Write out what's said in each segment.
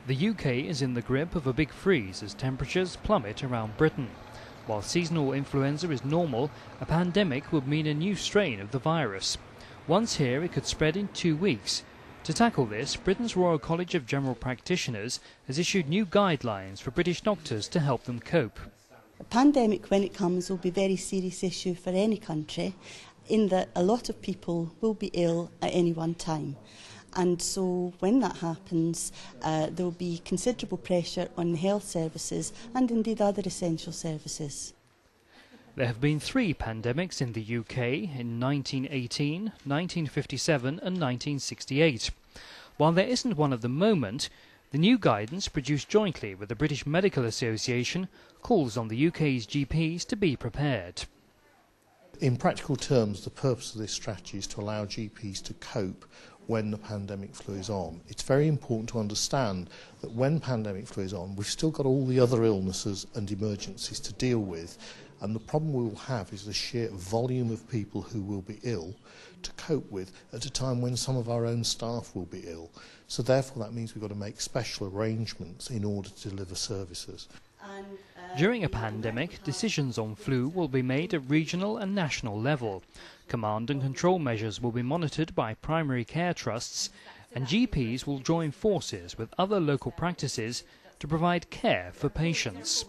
The UK is in the grip of a big freeze as temperatures plummet around Britain. While seasonal influenza is normal, a pandemic would mean a new strain of the virus. Once here, it could spread in 2 weeks. To tackle this, Britain's Royal College of General Practitioners has issued new guidelines for British doctors to help them cope. A pandemic, when it comes, will be a very serious issue for any country, in that a lot of people will be ill at any one time. And so when that happens, there will be considerable pressure on health services and indeed other essential services. There have been 3 pandemics in the UK in 1918, 1957 and 1968. While there isn't one at the moment, the new guidance produced jointly with the British Medical Association calls on the UK's GPs to be prepared. In practical terms, the purpose of this strategy is to allow GPs to cope when the pandemic flu is on. It's very important to understand that when pandemic flu is on, we've still got all the other illnesses and emergencies to deal with, and the problem we will have is the sheer volume of people who will be ill to cope with at a time when some of our own staff will be ill. So therefore that means we've got to make special arrangements in order to deliver services. During a pandemic, decisions on flu will be made at regional and national level. Command and control measures will be monitored by primary care trusts, and GPs will join forces with other local practices to provide care for patients.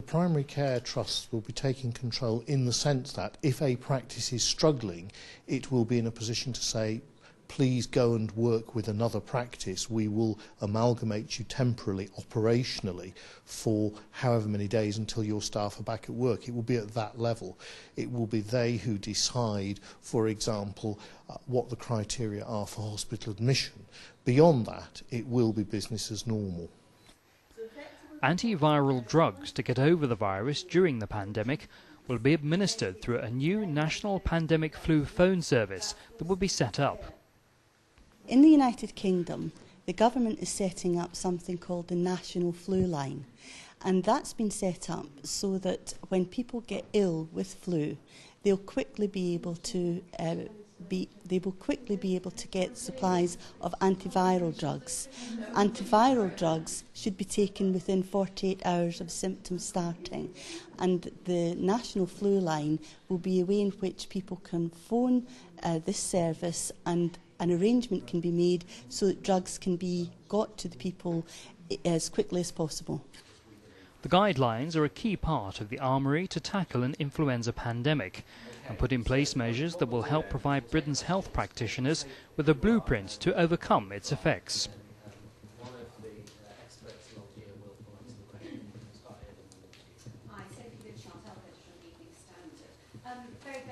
Primary care trusts will be taking control in the sense that if a practice is struggling, it will be in a position to say, please go and work with another practice. We will amalgamate you temporarily, operationally, for however many days until your staff are back at work. It will be at that level. It will be they who decide, for example, what the criteria are for hospital admission. Beyond that, it will be business as normal. Antiviral drugs to get over the virus during the pandemic will be administered through a new national pandemic flu phone service that will be set up. In the United Kingdom, the government is setting up something called the National Flu Line, and that's been set up so that when people get ill with flu, they'll quickly be able to get supplies of antiviral drugs. Antiviral drugs should be taken within 48 hours of symptoms starting, and the National Flu Line will be a way in which people can phone this service and an arrangement can be made so that drugs can be got to the people as quickly as possible. The guidelines are a key part of the armoury to tackle an influenza pandemic and put in place measures that will help provide Britain's health practitioners with a blueprint to overcome its effects.